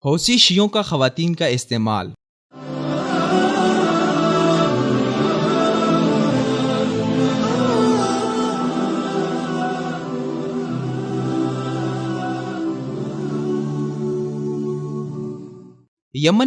حوثی شیعوں کا خواتین کا استعمال۔ یمن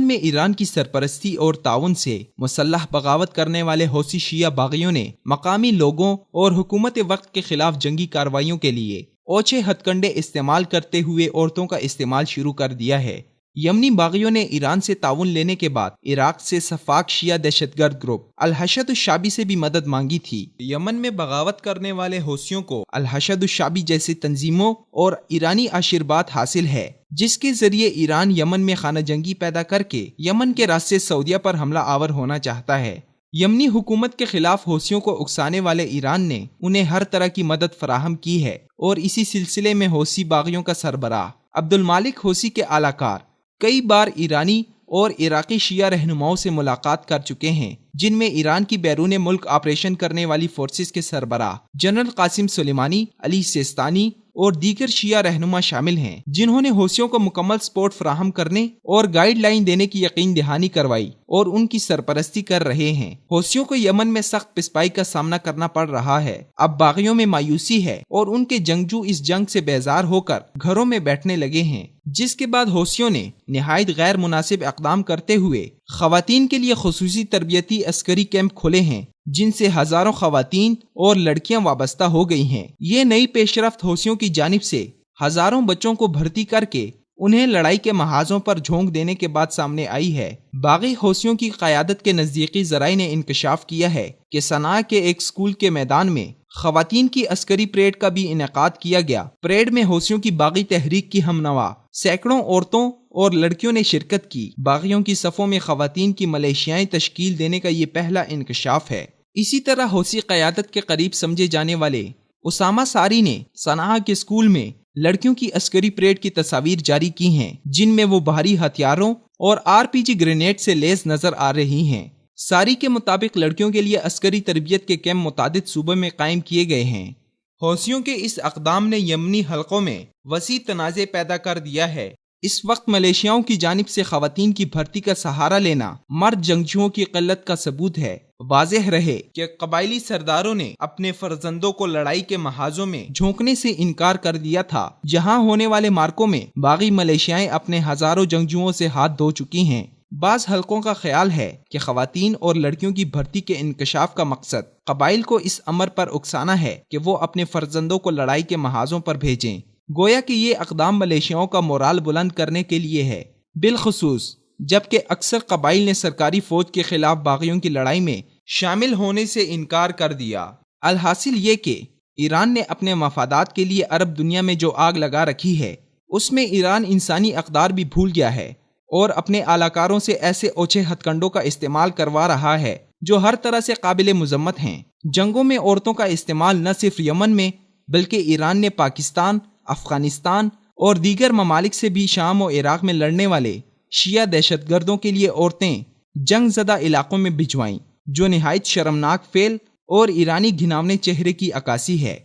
میں ایران کی سرپرستی اور تعاون سے مسلح بغاوت کرنے والے حوثی شیعہ باغیوں نے مقامی لوگوں اور حکومت وقت کے خلاف جنگی کارروائیوں کے لیے اوچھے ہتھ کنڈے استعمال کرتے ہوئے عورتوں کا استعمال شروع کر دیا ہے۔ یمنی باغیوں نے ایران سے تعاون لینے کے بعد عراق سے سفاک شیعہ دہشت گرد گروپ الحشد الشعبی سے بھی مدد مانگی تھی۔ یمن میں بغاوت کرنے والے حوثیوں کو الحشد الشعبی جیسی تنظیموں اور ایرانی آشیرواد حاصل ہے، جس کے ذریعے ایران یمن میں خانہ جنگی پیدا کر کے یمن کے راستے سعودیہ پر حملہ آور ہونا چاہتا ہے۔ یمنی حکومت کے خلاف حوثیوں کو اکسانے والے ایران نے انہیں ہر طرح کی مدد فراہم کی ہے، اور اسی سلسلے میں حوثی باغیوں کا سربراہ عبد المالک حوثی کے اعلی کار کئی بار ایرانی اور عراقی شیعہ رہنماؤں سے ملاقات کر چکے ہیں، جن میں ایران کی بیرون ملک آپریشن کرنے والی فورسز کے سربراہ جنرل قاسم سلیمانی، علی سیستانی اور دیگر شیعہ رہنما شامل ہیں، جنہوں نے حوثیوں کو مکمل سپورٹ فراہم کرنے اور گائیڈ لائن دینے کی یقین دہانی کروائی اور ان کی سرپرستی کر رہے ہیں۔ حوثیوں کو یمن میں سخت پسپائی کا سامنا کرنا پڑ رہا ہے۔ اب باغیوں میں مایوسی ہے اور ان کے جنگجو اس جنگ سے بیزار ہو کر گھروں میں بیٹھنے لگے ہیں، جس کے بعد حوثیوں نے نہایت غیر مناسب اقدام کرتے ہوئے خواتین کے لیے خصوصی تربیتی عسکری کیمپ کھولے ہیں، جن سے ہزاروں خواتین اور لڑکیاں وابستہ ہو گئی ہیں۔ یہ نئی پیش رفت حوثیوں کی جانب سے ہزاروں بچوں کو بھرتی کر کے انہیں لڑائی کے محاذوں پر جھونک دینے کے بعد سامنے آئی ہے۔ باغی حوثیوں کی قیادت کے نزدیکی ذرائع نے انکشاف کیا ہے کہ صنعاء کے ایک اسکول کے میدان میں خواتین کی عسکری پریڈ کا بھی انعقاد کیا گیا۔ پریڈ میں حوثیوں کی باغی تحریک کی ہمنوا سینکڑوں عورتوں اور لڑکیوں نے شرکت کی۔ باغیوں کی صفوں میں خواتین کی ملیشیائیں تشکیل دینے کا یہ پہلا انکشاف ہے۔ اسی طرح حوثی قیادت کے قریب سمجھے جانے والے اسامہ ساری نے صنعاء کے اسکول میں لڑکیوں کی عسکری پریڈ کی تصاویر جاری کی ہیں، جن میں وہ بھاری ہتھیاروں اور RPG گرینیڈ سے لیس نظر آ رہی ہیں۔ ساری کے مطابق لڑکیوں کے لیے عسکری تربیت کے کیمپ متعدد صوبوں میں قائم کیے گئے ہیں۔ حوثیوں کے اس اقدام نے یمنی حلقوں میں وسیع تنازع پیدا کر دیا ہے۔ اس وقت ملیشیاؤں کی جانب سے خواتین کی بھرتی کا سہارا لینا مرد جنگجوؤں کی قلت کا ثبوت ہے۔ واضح رہے کہ قبائلی سرداروں نے اپنے فرزندوں کو لڑائی کے محاذوں میں جھونکنے سے انکار کر دیا تھا، جہاں ہونے والے مارکوں میں باغی ملیشیائیں اپنے ہزاروں جنگجوؤں سے ہاتھ دھو چکی ہیں۔ بعض حلقوں کا خیال ہے کہ خواتین اور لڑکیوں کی بھرتی کے انکشاف کا مقصد قبائل کو اس امر پر اکسانا ہے کہ وہ اپنے فرزندوں کو لڑائی کے محاذوں پر بھیجیں، گویا کہ یہ اقدام ملیشیاؤں کا مورال بلند کرنے کے لیے ہے، بالخصوص جبکہ اکثر قبائل نے سرکاری فوج کے خلاف باغیوں کی لڑائی میں شامل ہونے سے انکار کر دیا۔ الحاصل یہ کہ ایران نے اپنے مفادات کے لیے عرب دنیا میں جو آگ لگا رکھی ہے، اس میں ایران انسانی اقدار بھی بھول گیا ہے اور اپنے اعلیٰ سے ایسے اوچھے ہتھ کنڈوں کا استعمال کروا رہا ہے جو ہر طرح سے قابل مذمت ہیں۔ جنگوں میں عورتوں کا استعمال نہ صرف یمن میں بلکہ ایران نے پاکستان، افغانستان اور دیگر ممالک سے بھی شام و عراق میں لڑنے والے شیعہ دہشت گردوں کے لیے عورتیں جنگ زدہ علاقوں میں بھجوائیں، جو نہایت شرمناک فعل اور ایرانی گھناونے چہرے کی عکاسی ہے۔